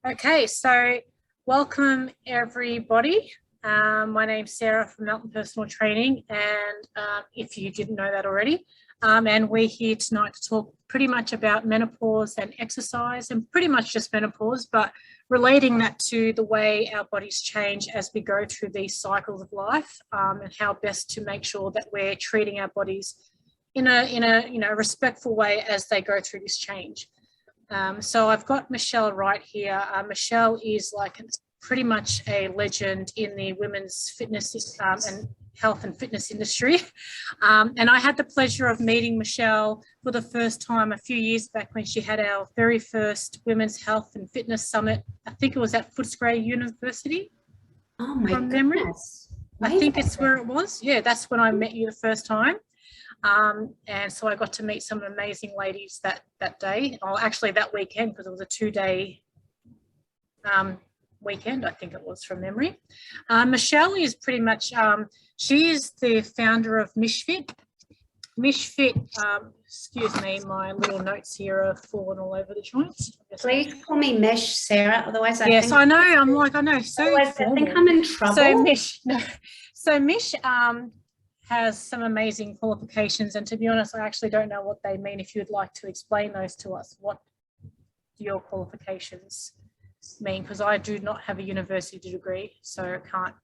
Okay, so welcome everybody. My name's Sarah from Mountain Personal Training, and if you didn't know that already, and we're here tonight to talk pretty much about menopause and exercise, and pretty much just menopause, but relating that to the way our bodies change as we go through these cycles of life, and how best to make sure that we're treating our bodies in a respectful way as they go through this change. So I've got Michelle Wright here. Michelle is like pretty much a legend in the women's fitness and health and fitness industry. And I had the pleasure of meeting Michelle for the first time a few years back when she had our very first Women's Health and Fitness Summit. I think it was at Footscray University. Oh my from memory. goodness. I think it's where it was. Yeah, that's when I met you the first time. And so I got to meet some amazing ladies that day, or actually that weekend, because it was a 2-day weekend, I think it was, from memory. Michelle is pretty much, she is the founder of Mishfit. Mishfit, excuse me, my little notes here are falling all over the joints. Please call me Mish, Sarah, otherwise Yes, I know, I know, so otherwise I think I'm in trouble. So Mish, no. So Mish, has some amazing qualifications, and to be honest, I actually don't know what they mean. If you'd like to explain those to us, what your qualifications mean, because I do not have a university degree, so I can't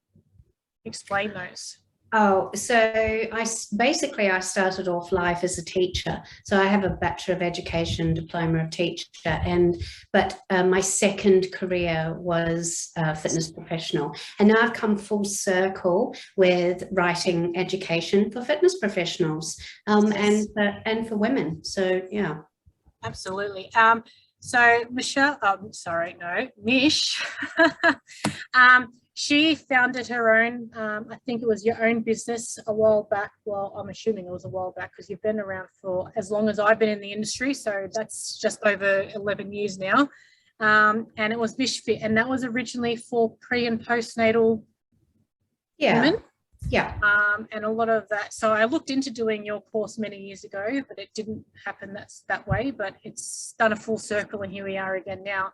explain those. Oh, so I started off life as a teacher. So I have a Bachelor of Education, Diploma of Teacher, but my second career was fitness professional. And now I've come full circle with writing education for fitness professionals and for women. So, yeah. Absolutely. So Michelle, Mish, she founded her own, I think it was your own business a while back. Well, I'm assuming it was a while back because you've been around for as long as I've been in the industry. So that's just over 11 years now. And it was Mishfit, and that was originally for pre and postnatal women. Yeah. And a lot of that. So I looked into doing your course many years ago, but it didn't happen that way. But it's done a full circle, and here we are again now.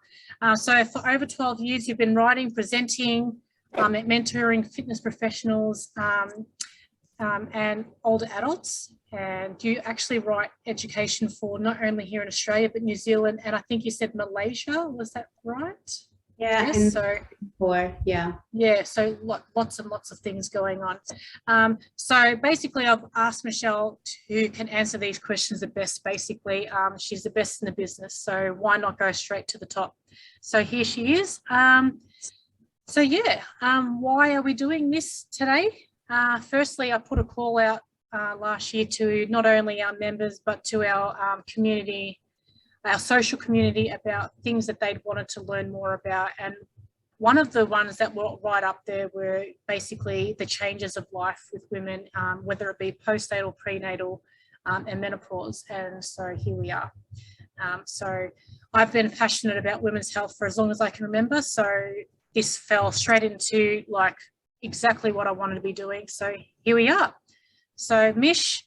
So for over 12 years, you've been writing, presenting, mentoring fitness professionals and older adults. And you actually write education for not only here in Australia, but New Zealand, and I think you said Malaysia. Was that right? Yeah, yes, and so so lots and lots of things going on. So basically I've asked Michelle who can answer these questions the best. Basically she's the best in the business, so why not go straight to the top? So here she is. Why are we doing this today? Firstly, I put a call out last year to not only our members but to our community, our social community, about things that they'd wanted to learn more about. And one of the ones that were right up there were basically the changes of life with women, whether it be postnatal, prenatal, and menopause. And so here we are. So I've been passionate about women's health for as long as I can remember. So this fell straight into like exactly what I wanted to be doing. So here we are. So Mish,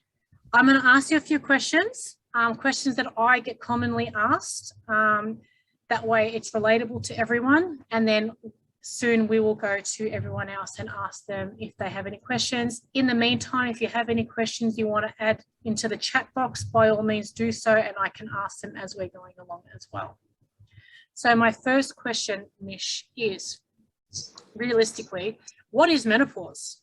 I'm going to ask you a few questions. Questions that I get commonly asked. That way it's relatable to everyone. And then soon we will go to everyone else and ask them if they have any questions. In the meantime, if you have any questions you want to add into the chat box, by all means do so, and I can ask them as we're going along as well. So my first question, Mish, is realistically, what is menopause?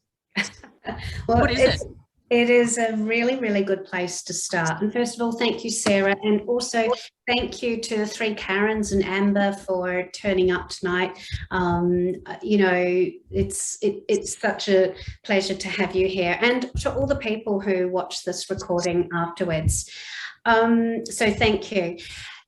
Well, what is it? It is a really, really good place to start. And first of all, thank you, Sarah. And also thank you to the three Karens and Amber for turning up tonight. You know, it's such a pleasure to have you here, and to all the people who watch this recording afterwards. So thank you.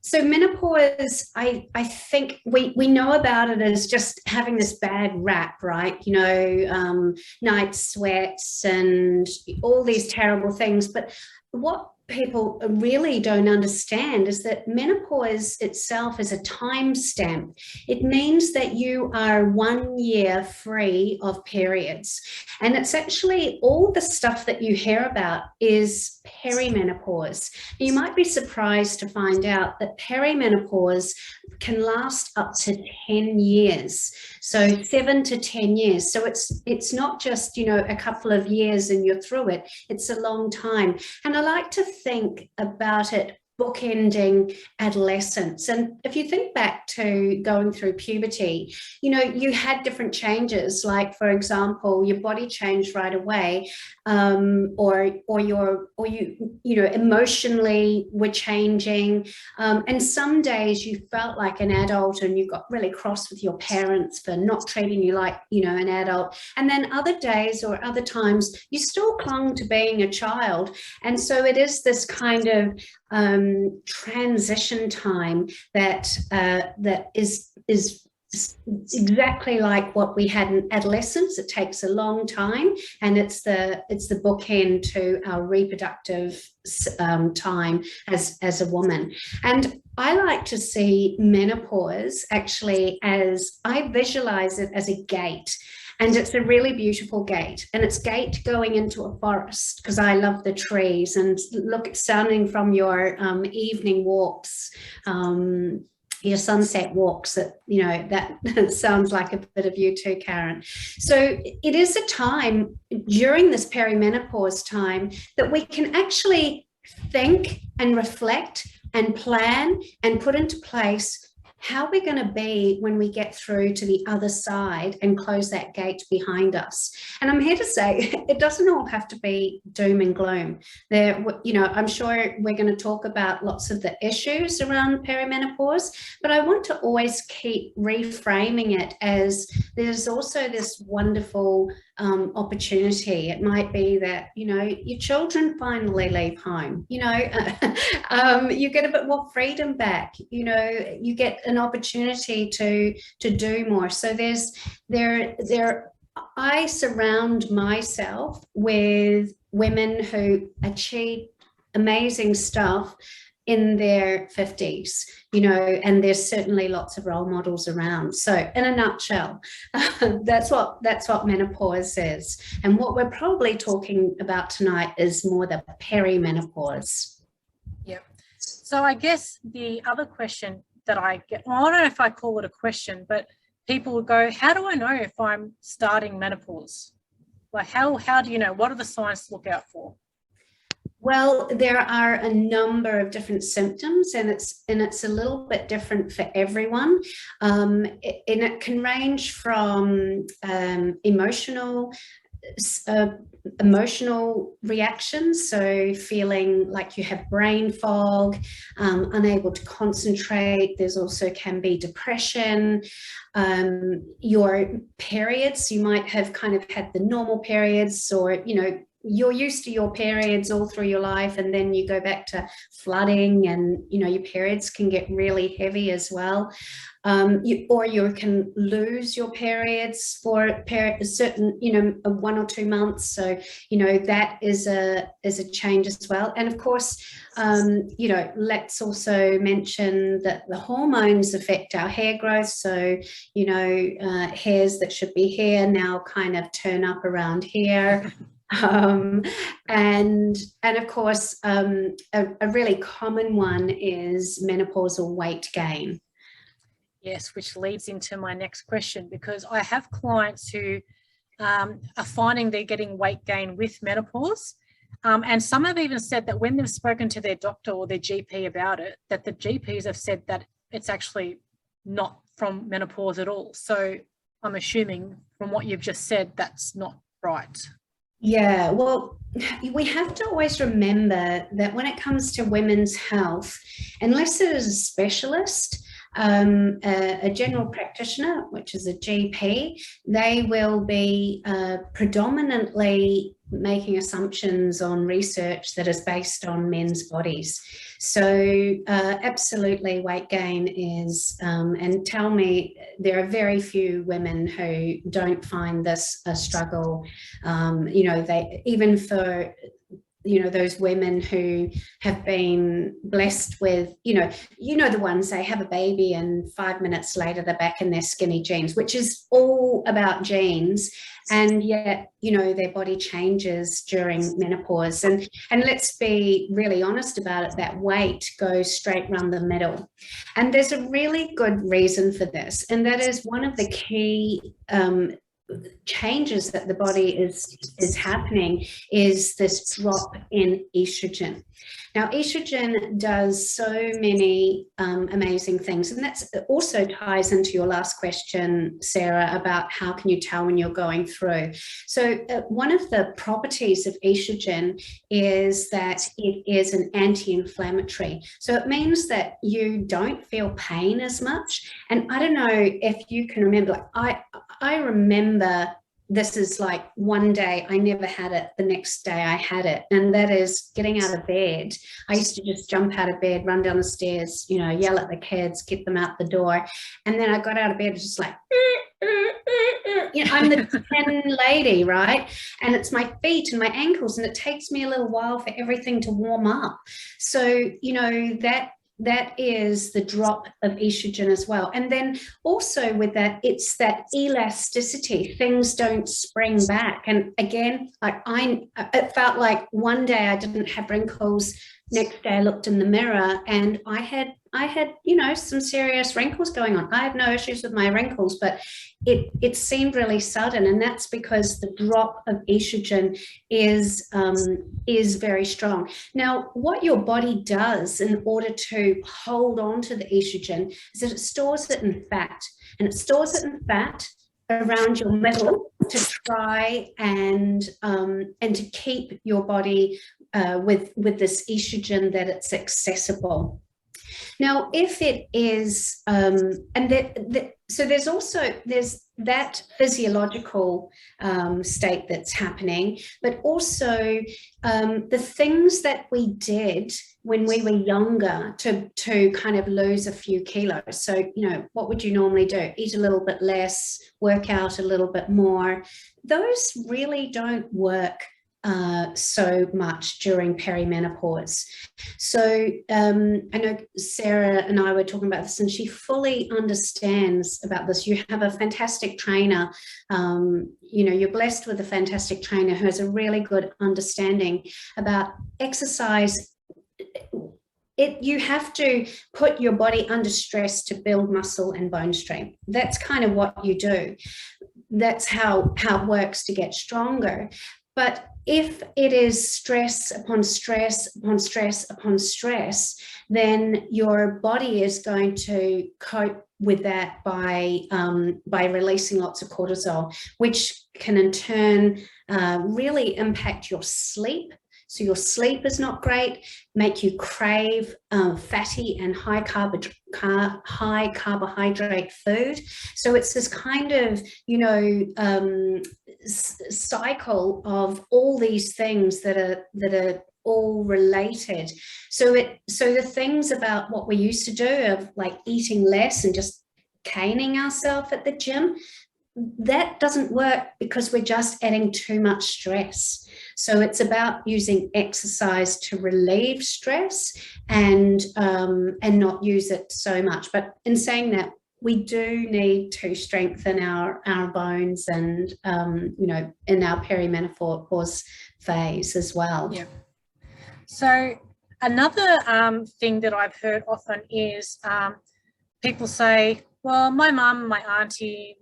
So menopause, I think we know about it as just having this bad rap, right? You know, night sweats and all these terrible things. But what people really don't understand is that menopause itself is a time stamp. It means that you are 1 year free of periods. And it's actually all the stuff that you hear about is perimenopause. You might be surprised to find out that perimenopause can last up to 10 years. So 7 to 10 years. So it's not just, you know, a couple of years and you're through it. It's a long time. And I like to think about it bookending adolescence. And if you think back to going through puberty, you know, you had different changes, like, for example, your body changed right away, or you know, emotionally were changing. And some days you felt like an adult and you got really cross with your parents for not treating you like, you know, an adult. And then other days or other times you still clung to being a child. And so it is this kind of transition time that is exactly like what we had in adolescence. It takes a long time, and it's the bookend to our reproductive time as a woman. And I like to see menopause actually as, I visualize it as a gate. And it's a really beautiful gate, and it's gate going into a forest, because I love the trees. And look, sounding from your evening walks, your sunset walks, that, you know, that sounds like a bit of you too, Karen. So it is a time during this perimenopause time that we can actually think and reflect and plan and put into place how we're going to be when we get through to the other side and close that gate behind us. And I'm here to say it doesn't all have to be doom and gloom. There, you know, I'm sure we're going to talk about lots of the issues around perimenopause, but I want to always keep reframing it as there's also this wonderful opportunity. It might be that, you know, your children finally leave home, you know, you get a bit more freedom back, you know, you get an opportunity to do more. So I surround myself with women who achieve amazing stuff in their 50s, you know, and there's certainly lots of role models around. So in a nutshell, that's what menopause is. And what we're probably talking about tonight is more the perimenopause. Yep. So I guess the other question that I get, well, I don't know if I call it a question, but people will go, how do I know if I'm starting menopause? Like, how do you know? What are the signs to look out for? Well, there are a number of different symptoms, and it's a little bit different for everyone. And it can range from emotional reactions, so feeling like you have brain fog, unable to concentrate. There's also can be depression. Your periods, you might have kind of had the normal periods, or, you know, you're used to your periods all through your life, and then you go back to flooding, and, you know, your periods can get really heavy as well. You can lose your periods for a certain, you know, 1 or 2 months. So, you know, that is a change as well. And of course, you know, let's also mention that the hormones affect our hair growth. So, you know, hairs that should be here now kind of turn up around here. And of course, a really common one is menopausal weight gain. Yes, which leads into my next question, because I have clients who are finding they're getting weight gain with menopause. And some have even said that when they've spoken to their doctor or their GP about it, that the GPs have said that it's actually not from menopause at all. So I'm assuming from what you've just said, that's not right. Yeah, well, we have to always remember that when it comes to women's health, unless it is a specialist, a general practitioner, which is a GP, they will be predominantly making assumptions on research that is based on men's bodies. So absolutely weight gain is, and tell me, there are very few women who don't find this a struggle. You know, they, even for those women who have been blessed with, the ones, they have a baby and 5 minutes later they're back in their skinny jeans, which is all about genes. And yet, their body changes during menopause. And let's be really honest about it, that weight goes straight around the middle. And there's a really good reason for this. And that is one of the key changes that the body is happening is this drop in estrogen. Now, estrogen does so many amazing things, and that also ties into your last question, Sarah, about how can you tell when you're going through. So one of the properties of estrogen is that it is an anti-inflammatory. So it means that you don't feel pain as much. And I don't know if you can remember, I remember, this is like one day I never had it, the next day I had it, and that is getting out of bed. I used to just jump out of bed, run down the stairs, yell at the kids, get them out the door, and then I got out of bed just like, I'm the 10 lady, right? And it's my feet and my ankles, and it takes me a little while for everything to warm up. So, that is the drop of estrogen as well. And then also with that, it's that elasticity. Things don't spring back. And again, it felt like one day I didn't have wrinkles. Next day I looked in the mirror and I had some serious wrinkles going on. I have no issues with my wrinkles, but it seemed really sudden, and that's because the drop of estrogen is very strong. Now, what your body does in order to hold on to the estrogen is that it stores it in fat, and it stores it in fat around your middle to try and to keep your body with this estrogen, that it's accessible. Now, if it is, so there's that physiological state that's happening, but also the things that we did when we were younger to kind of lose a few kilos. So, what would you normally do? Eat a little bit less, work out a little bit more. Those really don't work so much during perimenopause. So I know Sarah and I were talking about this, and she fully understands about this. You have a fantastic trainer. You're blessed with a fantastic trainer who has a really good understanding about exercise. You have to put your body under stress to build muscle and bone strength. That's kind of what you do. That's how it works to get stronger. But if it is stress upon stress upon stress upon stress, then your body is going to cope with that by releasing lots of cortisol, which can in turn really impact your sleep. So your sleep is not great, make you crave fatty and high carbohydrate food. So it's this kind of, cycle of all these things that are all related. So the things about what we used to do of like eating less and just caning ourselves at the gym, that doesn't work because we're just adding too much stress. So it's about using exercise to relieve stress and not use it so much. But in saying that, we do need to strengthen our bones and in our perimenopause phase as well. Yeah. So another thing that I've heard often is people say, well, my mum, my auntie,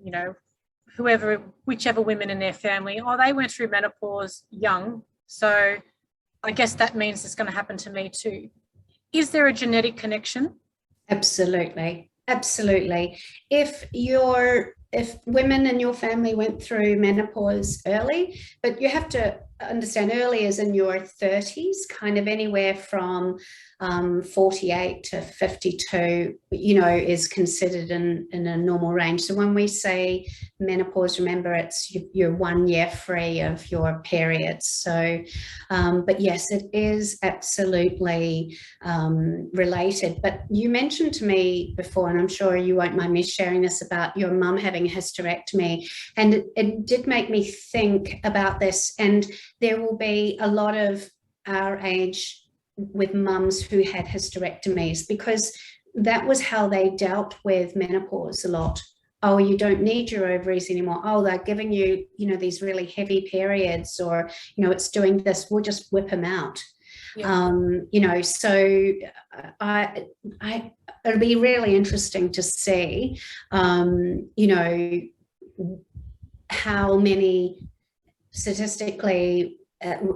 whichever women in their family, they went through menopause young, so I guess that means it's going to happen to me too. Is there a genetic connection? Absolutely. If women in your family went through menopause early, but you have to understand early is in your 30s, kind of anywhere from 48 to 52, is considered in a normal range. So when we say menopause, remember it's you're 1 year free of your periods. So, but yes, it is absolutely related. But you mentioned to me before, and I'm sure you won't mind me sharing this, about your mum having a hysterectomy, and it did make me think about this. And there will be a lot of our age with mums who had hysterectomies, because that was how they dealt with menopause a lot. Oh, you don't need your ovaries anymore. Oh, they're giving you, these really heavy periods, or, it's doing this. We'll just whip them out. Yeah. So it'll be really interesting to see, how many statistically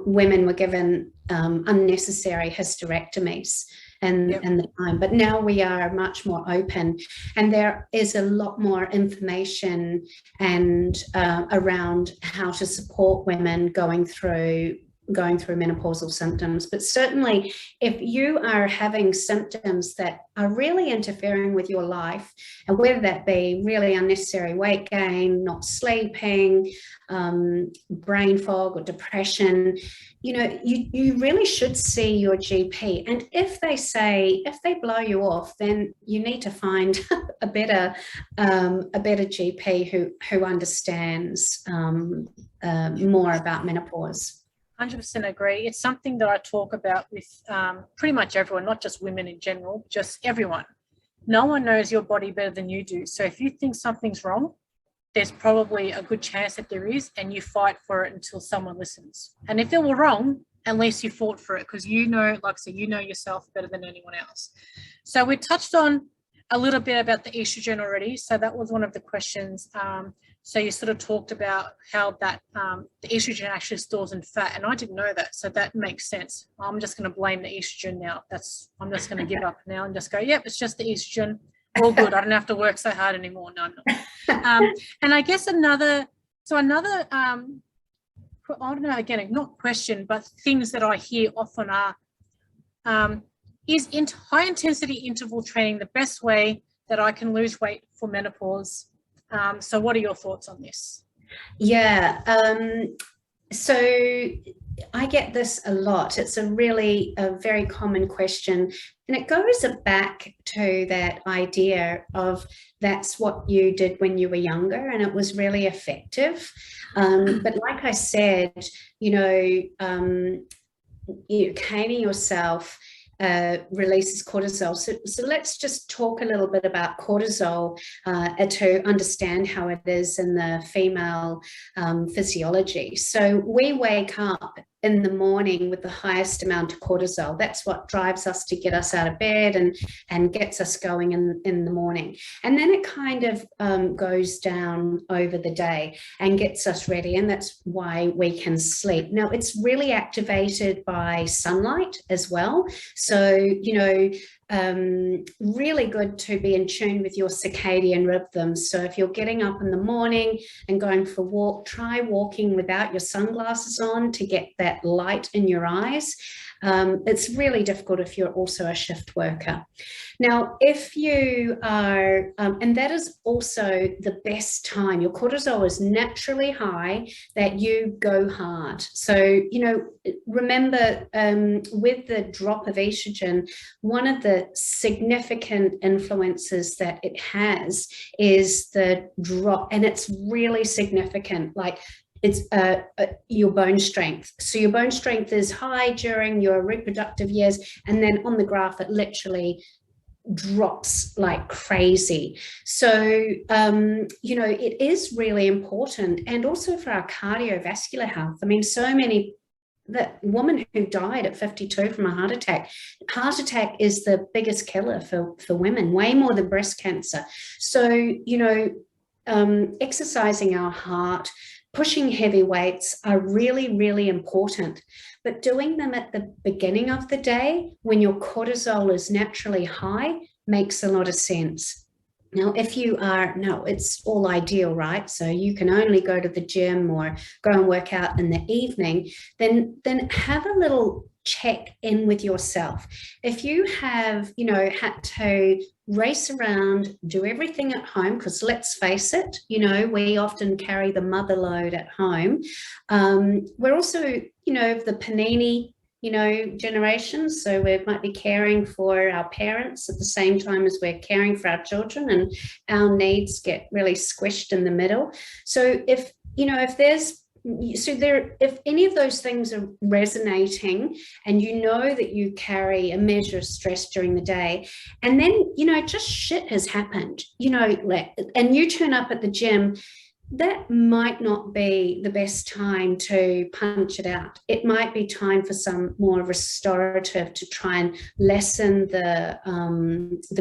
women were given unnecessary hysterectomies in the time. But now we are much more open, and there is a lot more information and around how to support women going through menopausal symptoms. But certainly if you are having symptoms that are really interfering with your life, and whether that be really unnecessary weight gain, not sleeping, brain fog or depression, you really should see your GP. And if they blow you off, then you need to find a better GP who understands more about menopause. 100% agree. It's something that I talk about with pretty much everyone, not just women in general, just everyone. No one knows your body better than you do. So if you think something's wrong, there's probably a good chance that there is, and you fight for it until someone listens. And if it were wrong, at least you fought for it, because like I said, you know yourself better than anyone else. So we touched on a little bit about the estrogen already. So that was one of the questions. So you sort of talked about how that the estrogen actually stores in fat, and I didn't know that, so that makes sense. I'm just going to blame the estrogen now. I'm just going to give up now and just go, yep, it's just the estrogen. All good. I don't have to work so hard anymore. No, I'm not. And I guess another, I don't know, again, not question, but things that I hear often are, is high intensity interval training the best way that I can lose weight for menopause? So what are your thoughts on this? Yeah, so I get this a lot. It's a very common question, and it goes back to that idea of that's what you did when you were younger and it was really effective. But like I said, caning yourself releases cortisol. So let's just talk a little bit about cortisol to understand how it is in the female physiology. So we wake up in the morning with the highest amount of cortisol. That's what drives us to get us out of bed and gets us going in the morning. And then it kind of goes down over the day and gets us ready. And that's why we can sleep. Now, it's really activated by sunlight as well. So, really good to be in tune with your circadian rhythms. So if you're getting up in the morning and going for a walk, try walking without your sunglasses on to get that light in your eyes. It's really difficult if you're also a shift worker. Now, if you are, and that is also the best time, your cortisol is naturally high, that you go hard. So, remember with the drop of estrogen, one of the significant influences that it has is the drop, and it's really significant. Like, it's your bone strength. So your bone strength is high during your reproductive years, and then on the graph it literally drops like crazy. So it is really important, and also for our cardiovascular health. I mean, so many, the woman who died at 52 from a heart attack is the biggest killer for women, way more than breast cancer. So exercising our heart, pushing heavy weights are really, really important, but doing them at the beginning of the day when your cortisol is naturally high makes a lot of sense. Now, if you are, it's all ideal, right? So you can only go to the gym or go and work out in the evening, then have a little check in with yourself. If you have, had to race around, do everything at home, because let's face it, we often carry the mother load at home. We're also, the panini, generation. So we might be caring for our parents at the same time as we're caring for our children, and our needs get really squished in the middle. So if there's so there, if any of those things are resonating and you know that you carry a measure of stress during the day, and then, you know, just shit has happened, you know, and you turn up at the gym, that might not be the best time to punch it out. It might be time for some more restorative to try and lessen the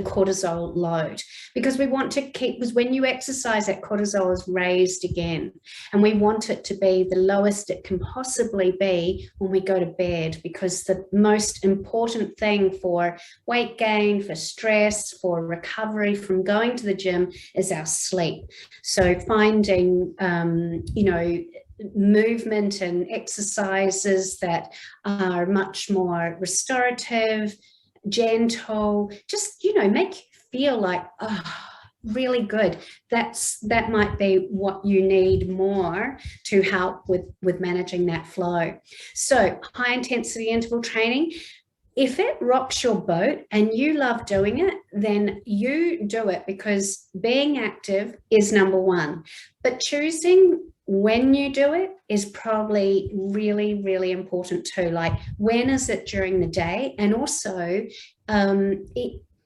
cortisol load, because we want to keep, because when you exercise, that cortisol is raised again, and we want it to be the lowest it can possibly be when we go to bed, because the most important thing for weight gain, for stress, for recovery from going to the gym is our sleep. So finding you know, movement and exercises that are much more restorative, gentle, just, you know, make you feel like, oh, really good. That might be what you need more to help with managing that flow. So high intensity interval training, if it rocks your boat and you love doing it, then you do it, because being active is number one. But choosing when you do it is probably really, really important too. Like, when is it during the day? And also,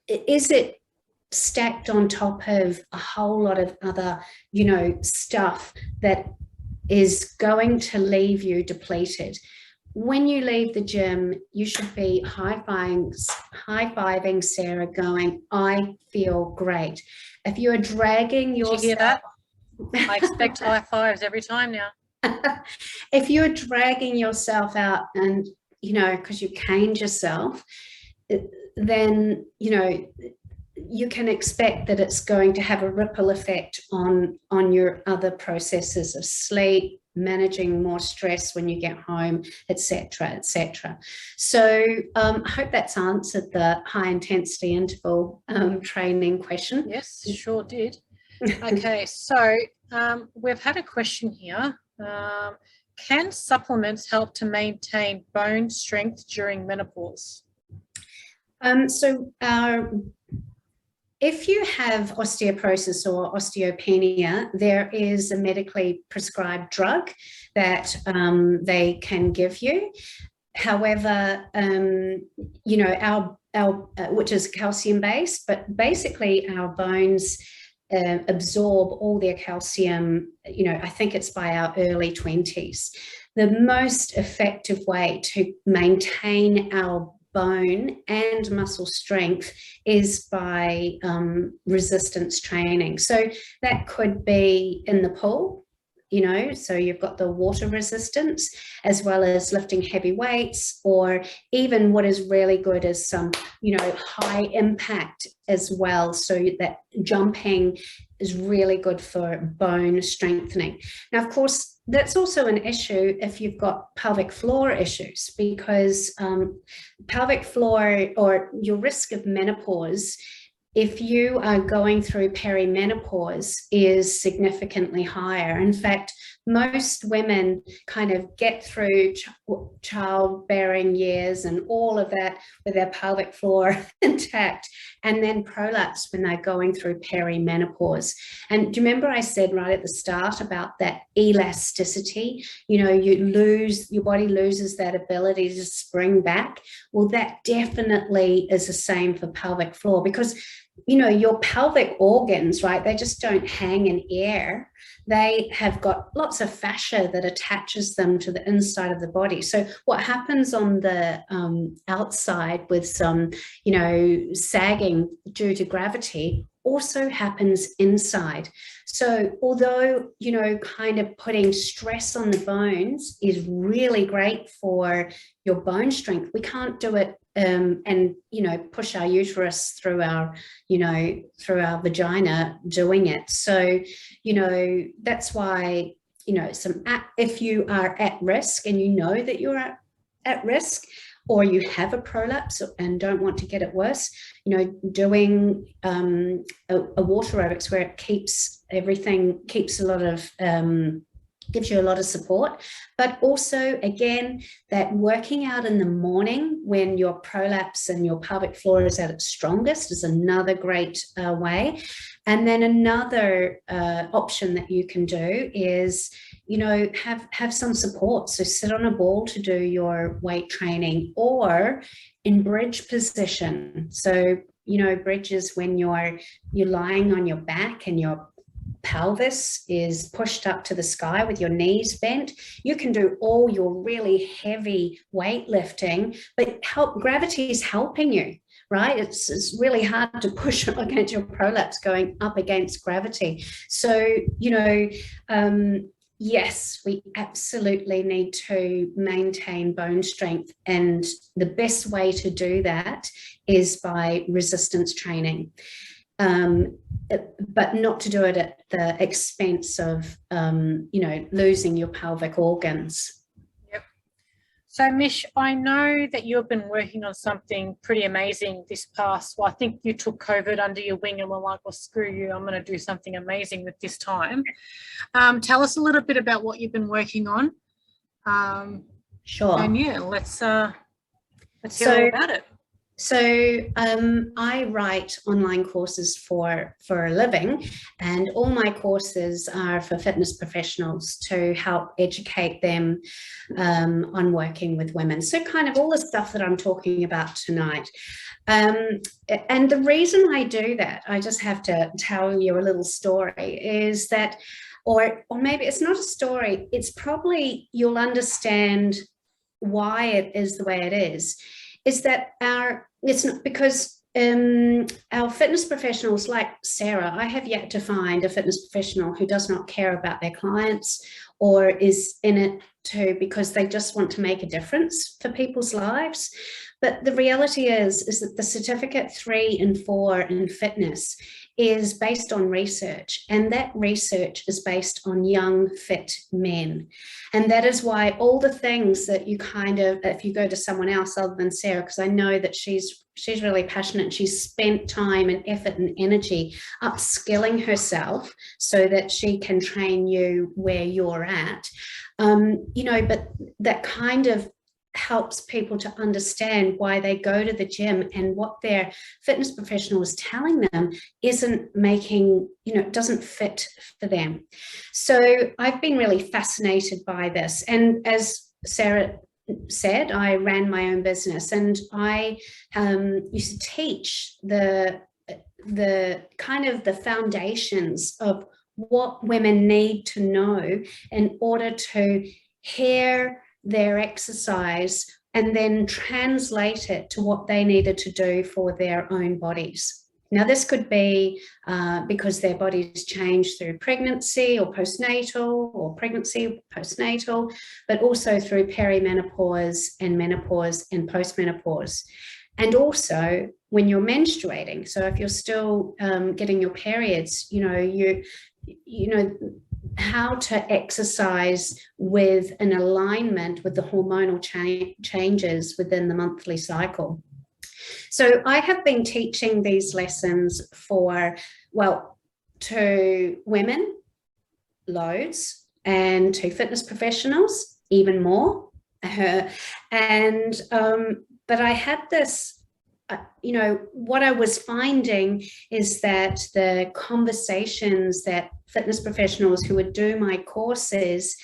is it stacked on top of a whole lot of other, you know, stuff that is going to leave you depleted? When you leave the gym, you should be high-fiving Sarah, going, I feel great. If you're dragging yourself... Did you hear that? I expect high fives every time now. If you're dragging yourself out and, you know, because you caned yourself, then, you know, you can expect that it's going to have a ripple effect on your other processes of sleep, managing more stress when you get home, etc., etc. So I hope that's answered the high intensity interval training question. Yes, sure did. Okay, so we've had a question here. Can supplements help to maintain bone strength during menopause? If you have osteoporosis or osteopenia, there is a medically prescribed drug that they can give you. However, you know, our which is calcium based, but basically our bones absorb all their calcium, you know, I think it's by our early 20s. The most effective way to maintain our bone and muscle strength is by resistance training. So that could be in the pool, you know, so you've got the water resistance, as well as lifting heavy weights, or even what is really good is some, you know, high impact as well. So that jumping is really good for bone strengthening. Now, of course, that's also an issue if you've got pelvic floor issues, because pelvic floor, or your risk of menopause, if you are going through perimenopause, is significantly higher. In fact, most women kind of get through childbearing years and all of that with their pelvic floor intact, and then prolapse when they're going through perimenopause. And do you remember I said right at the start about that elasticity? You know, your body loses that ability to spring back. Well, that definitely is the same for pelvic floor, because, you know, your pelvic organs, right, they just don't hang in air. They have got lots of fascia that attaches them to the inside of the body. So what happens on the outside with some, you know, sagging due to gravity also happens inside. So although, you know, kind of putting stress on the bones is really great for your bone strength, we can't do it and, you know, push our uterus through our, you know, through our vagina doing it. So, you know, that's why, you know, if you are at risk and you know that you're at risk, or you have a prolapse and don't want to get it worse, you know, doing a water aerobics where it keeps everything, keeps a lot of, gives you a lot of support. But also, again, that working out in the morning when your prolapse and your pelvic floor is at its strongest is another great way. And then another option that you can do is you know, have some support. So sit on a ball to do your weight training, or in bridge position. So, you know, bridge is when you're lying on your back and your pelvis is pushed up to the sky with your knees bent. You can do all your really heavy weightlifting, but gravity is helping you, right? It's really hard to push against your prolapse going up against gravity. So, you know, yes, we absolutely need to maintain bone strength. And the best way to do that is by resistance training. But not to do it at the expense of, you know, losing your pelvic organs. Yep. So, Mish, I know that you've been working on something pretty amazing this past, well, I think you took COVID under your wing and were like, well, screw you, I'm going to do something amazing with this time. Tell us a little bit about what you've been working on. Sure. And yeah, let's hear all about it. So I write online courses for a living, and all my courses are for fitness professionals to help educate them on working with women. So kind of all the stuff that I'm talking about tonight. And the reason I do that, I just have to tell you a little story, is that, or maybe it's not a story, it's probably you'll understand why it is the way it is that it's not because our fitness professionals like Sarah, I have yet to find a fitness professional who does not care about their clients or is in it because they just want to make a difference for people's lives. But the reality is that the certificate 3 and 4 in fitness is based on research, and that research is based on young, fit men. And that is why all the things that you kind of, if you go to someone else other than Sarah, because I know that she's really passionate, she's spent time and effort and energy upskilling herself so that she can train you where you're at, you know, but that kind of helps people to understand why they go to the gym and what their fitness professional is telling them isn't making, you know, doesn't fit for them. So I've been really fascinated by this. And as Sarah said, I ran my own business, and I used to teach the kind of the foundations of what women need to know in order to hear their exercise and then translate it to what they needed to do for their own bodies. Now, this could be because their bodies change through pregnancy or postnatal, or pregnancy, postnatal, but also through perimenopause and menopause and postmenopause. And also when you're menstruating. So if you're still getting your periods, you know, how to exercise with an alignment with the hormonal changes within the monthly cycle. So I have been teaching these lessons to women, loads, and to fitness professionals, even more. But I had this, you know, what I was finding is that the conversations that fitness professionals who would do my courses,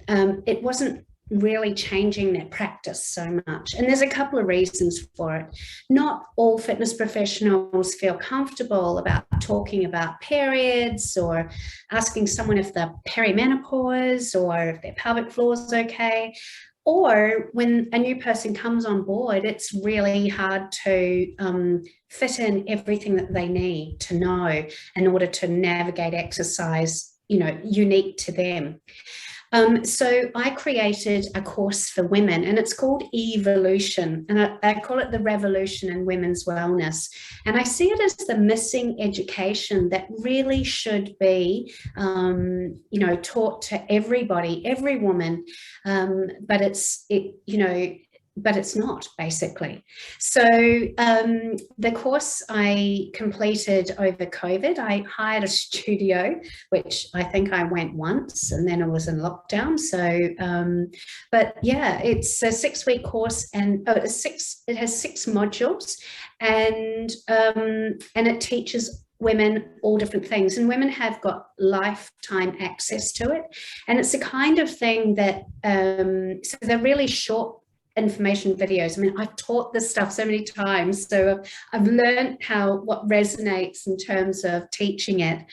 it wasn't really changing their practice so much. And there's a couple of reasons for it. Not all fitness professionals feel comfortable about talking about periods or asking someone if they're perimenopause or if their pelvic floor is okay. Or when a new person comes on board, it's really hard to fit in everything that they need to know in order to navigate exercise, you know, unique to them. So I created a course for women, and it's called Evolution, and I call it the revolution in women's wellness. And I see it as the missing education that really should be, you know, taught to everybody, every woman, but it's not, basically. So the course I completed over COVID, I hired a studio, which I think I went once, and then I was in lockdown. So, but yeah, it's a 6-week course, and it has 6 modules, and it teaches women all different things, and women have got lifetime access to it. And it's the kind of thing that, so they're really short information videos. I mean, I've taught this stuff so many times, so I've learned what resonates in terms of teaching it.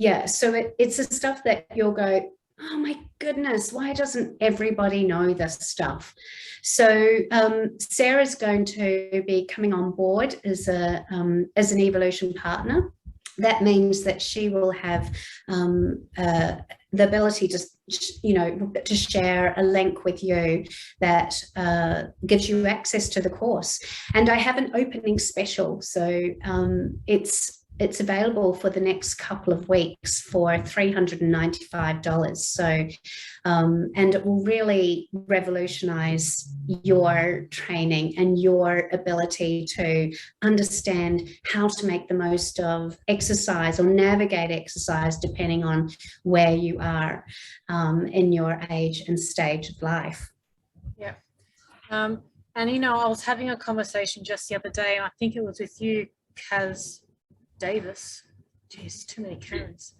Yeah, so it's the stuff that you'll go, oh my goodness, why doesn't everybody know this stuff? So Sarah's going to be coming on board as an evolution partner. That means that she will have the ability to, to share a link with you that gives you access to the course. And I have an opening special, so it's available for the next couple of weeks for $395. So, and it will really revolutionize your training and your ability to understand how to make the most of exercise or navigate exercise depending on where you are in your age and stage of life. Yeah. And, I was having a conversation just the other day, and I think it was with you, Kaz Davis. Jeez, too many Karens.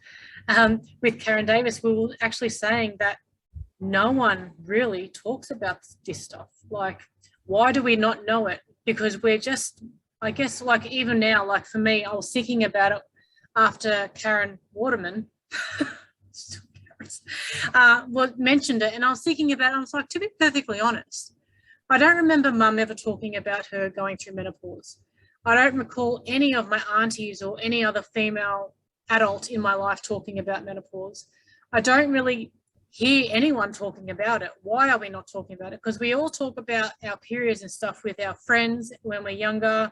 With Karen Davis, we were actually saying that no one really talks about this stuff. Like, why do we not know it? Because we're just, I guess, like even now, like for me, I was thinking about it after Karen Waterman mentioned it, and I was thinking about it. I was like, to be perfectly honest, I don't remember Mum ever talking about her going through menopause. I don't recall any of my aunties or any other female adult in my life talking about menopause. I don't really hear anyone talking about it. Why are we not talking about it? Because we all talk about our periods and stuff with our friends when we're younger.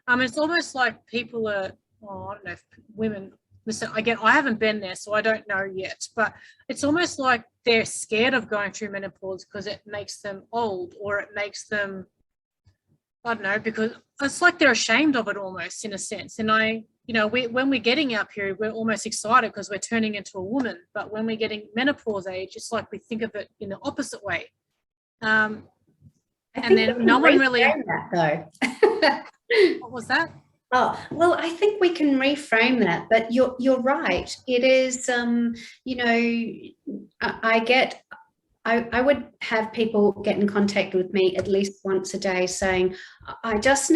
It's almost like people are, I don't know if women, listen, again, I haven't been there, so I don't know yet, but it's almost like they're scared of going through menopause because it makes them old, or it makes them, I don't know, because it's like they're ashamed of it almost in a sense. And when we're getting our period, we're almost excited because we're turning into a woman. But when we're getting menopause age, it's like we think of it in the opposite way. And then no one really. That, though. What was that? Oh, well, I think we can reframe that, but you're right. It is, I would have people get in contact with me at least once a day saying, I just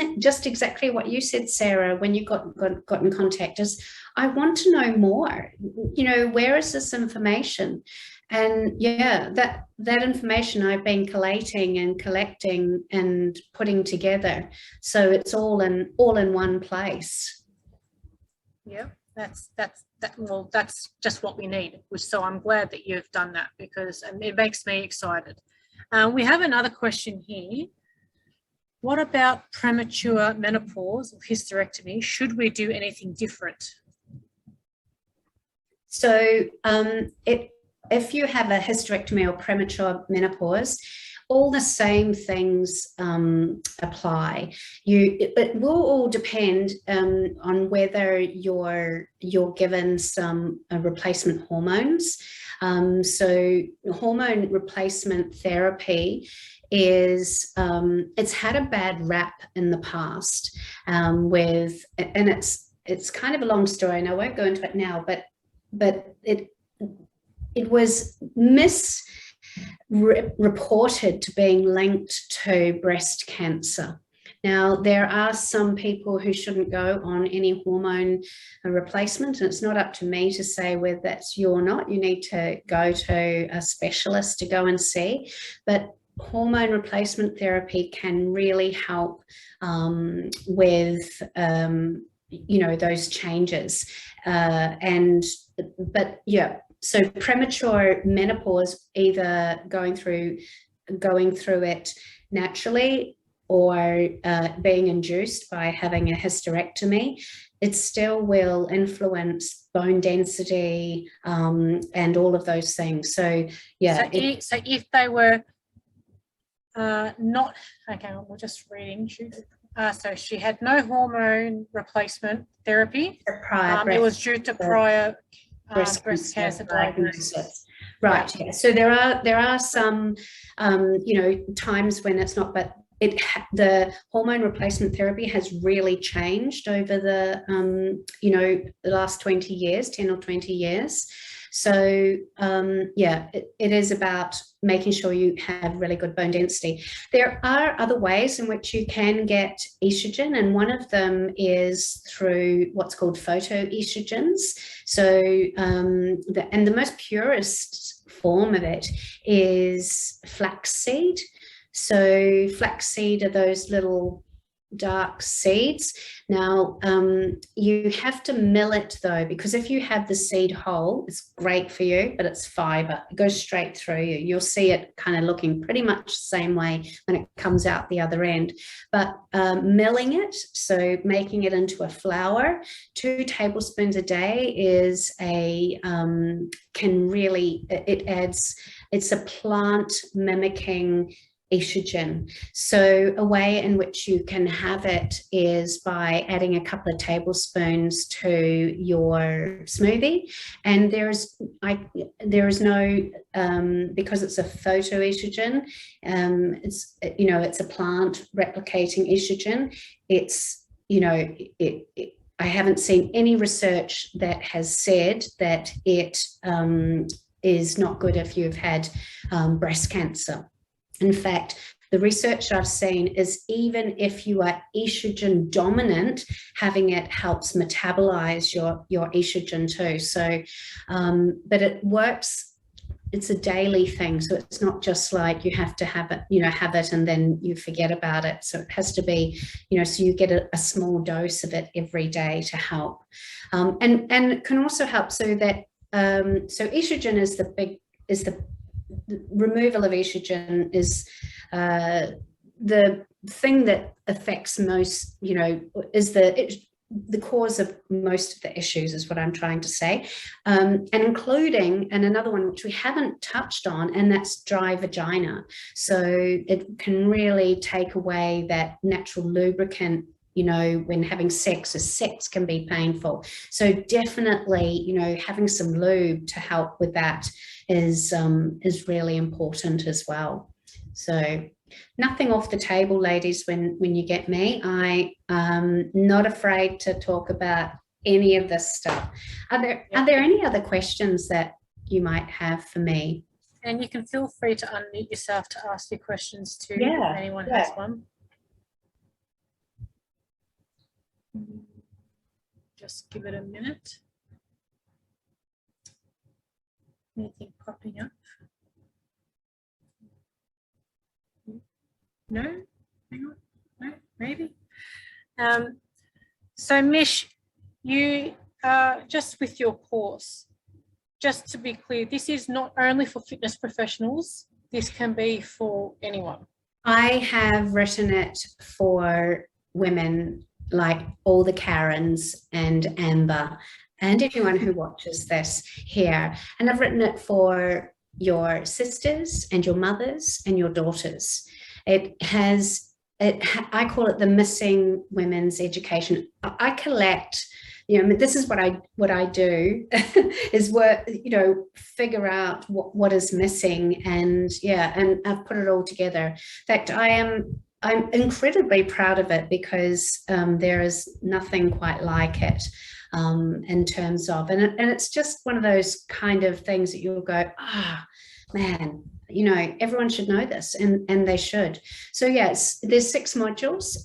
exactly what you said, Sarah, when you got in contact, is I want to know more. Where is this information? And yeah, that information I've been collating and collecting and putting together, so it's all in one place. Yeah, that's just what we need. So I'm glad that you've done that, because it makes me excited. We have another question here. What about premature menopause or hysterectomy? Should we do anything different? So if you have a hysterectomy or premature menopause, all the same things apply. It will all depend on whether you're given some replacement hormones. So hormone replacement therapy is it's had a bad rap in the past and it's kind of a long story, and I won't go into it now, but it was misreported to being linked to breast cancer. Now, there are some people who shouldn't go on any hormone replacement, and it's not up to me to say whether that's you or not. You need to go to a specialist to go and see. But hormone replacement therapy can really help with those changes. But yeah. So premature menopause, either going through it naturally or being induced by having a hysterectomy, it still will influence bone density and all of those things. So yeah. So if they were not, okay, we're just reading. So she had no hormone replacement therapy. It was due to prior breast cancer diagnosis. Right. Yeah. So there are some times when it's not, but the hormone replacement therapy has really changed over the the last 20 years, 10 or 20 years. So yeah, it is about making sure you have really good bone density. There are other ways in which you can get estrogen, and one of them is through what's called photoestrogens. So the most purest form of it is flaxseed. So flaxseed are those little dark seeds. Now, you have to mill it though, because if you have the seed whole, it's great for you, but it's fiber. It goes straight through you. You'll see it kind of looking pretty much the same way when it comes out the other end. But milling it, so making it into a flour, 2 tablespoons a day is can really, it's a plant mimicking estrogen. So a way in which you can have it is by adding a couple of tablespoons to your smoothie, and there is no because it's a photoestrogen, it's a plant replicating estrogen. It's I haven't seen any research that has said that it is not good if you've had breast cancer. In fact, the research I've seen is even if you are estrogen dominant, having it helps metabolize your estrogen too. So, but it works. It's a daily thing. So it's not just like you have to have it, and then you forget about it. So it has to be, so you get a small dose of it every day to help. And it can also help so that, so estrogen is the removal of estrogen is the thing that affects most, is the cause of most of the issues, is what I'm trying to say, and another one which we haven't touched on, and that's dry vagina. So it can really take away that natural lubricant, when having sex, as sex can be painful. So definitely, having some lube to help with that is really important as well. So nothing off the table, ladies, when you get me. I am not afraid to talk about any of this stuff. Are there any other questions that you might have for me? And you can feel free to unmute yourself to ask your questions too, if anyone has one. Just give it a minute. Anything popping up? No? Hang on. No? Maybe? So Mish, you just with your course, just to be clear, this is not only for fitness professionals, this can be for anyone. I have written it for women, like all the Karens and Amber and anyone who watches this here. And I've written it for your sisters and your mothers and your daughters. I call it the missing women's education. I collect, this is what I do is work, figure out what is missing, and I've put it all together. In fact, I'm incredibly proud of it, because there is nothing quite like it in terms of, and it's just one of those kind of things that you'll go, man, everyone should know this, and they should. So yes, there's 6 modules,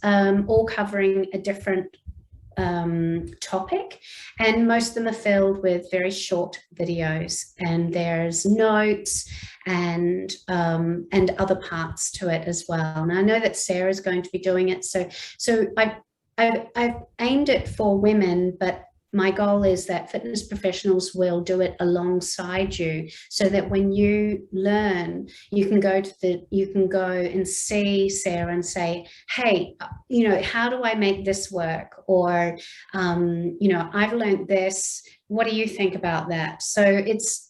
all covering a different topic, and most of them are filled with very short videos, and there's notes and other parts to it as well. And I know that Sarah's going to be doing it, so I've aimed it for women, but my goal is that fitness professionals will do it alongside you, so that when you learn, you can go and see Sarah and say, hey, how do I make this work? Or, I've learned this. What do you think about that? So it's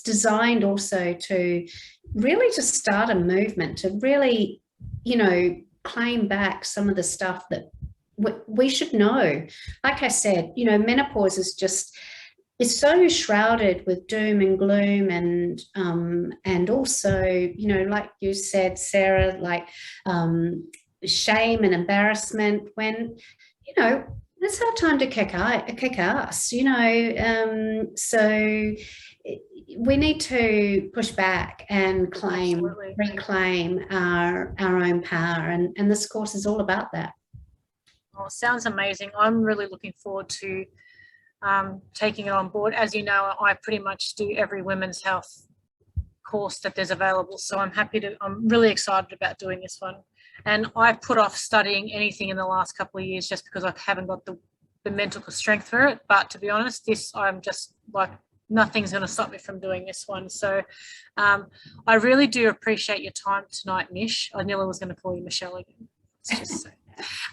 designed also to really just start a movement to really, claim back some of the stuff that we should know. Like I said, menopause is just, is so shrouded with doom and gloom, and also, you know, like you said, Sarah, like shame and embarrassment, when, you know, it's our time to kick ass, you know. So we need to push back and reclaim our own power, and this course is all about that. Oh, sounds amazing. I'm really looking forward to taking it on board. As you know, I pretty much do every women's health course that there's available, so I'm really excited about doing this one. And I put off studying anything in the last couple of years just because I haven't got the mental strength for it. But to be honest, I'm just like, nothing's going to stop me from doing this one. So I really do appreciate your time tonight, Mish. I nearly was going to call you Michelle again. It's just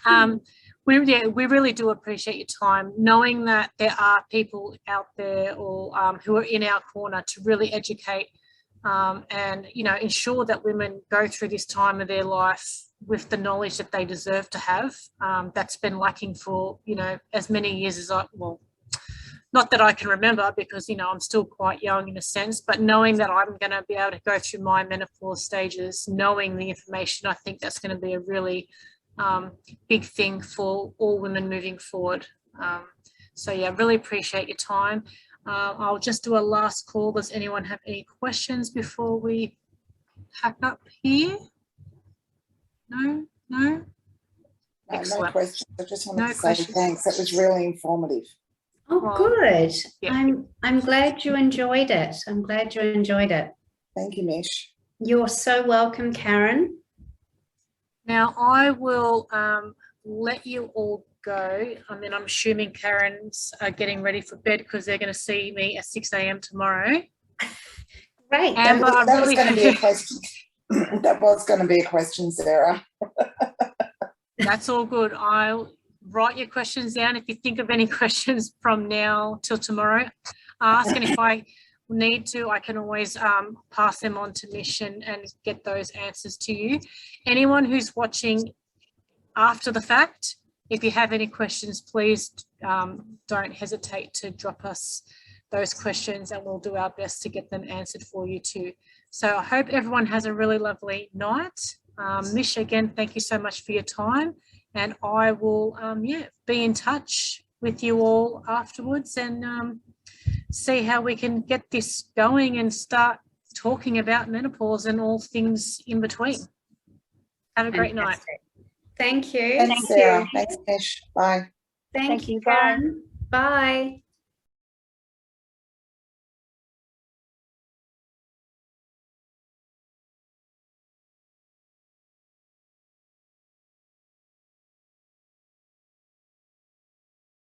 so. We really do appreciate your time, knowing that there are people out there or who are in our corner to really educate and, you know, ensure that women go through this time of their life with the knowledge that they deserve to have. That's been lacking for, you know, as many years as not that I can remember, because, you know, I'm still quite young in a sense, but knowing that I'm going to be able to go through my menopause stages, knowing the information, I think that's going to be a really big thing for all women moving forward. So yeah, really appreciate your time. I'll just do a last call. Does anyone have any questions before we pack up here? No. No questions. I just wanted to say thanks. That was really informative. Oh, good. Yeah. I'm glad you enjoyed it. Thank you, Mish. You're so welcome, Karen. Now I will let you all go. I mean, I'm assuming Karen's getting ready for bed because they're going to see me at 6 a.m. tomorrow. Great. That was going to be a question. That was going to be a question, Sarah. That's all good. I'll write your questions down. If you think of any questions from now till tomorrow, ask. And if I need to, I can always pass them on to Mish and get those answers to you. Anyone who's watching after the fact, if you have any questions, please don't hesitate to drop us those questions and we'll do our best to get them answered for you too. So I hope everyone has a really lovely night. Mish, again, thank you so much for your time, and I will be in touch with you all afterwards and see how we can get this going and start talking about menopause and all things in between. Have a great night. Thank you. Thanks, Sarah. Thanks, Mish. Bye. Thank you, Karen. Bye.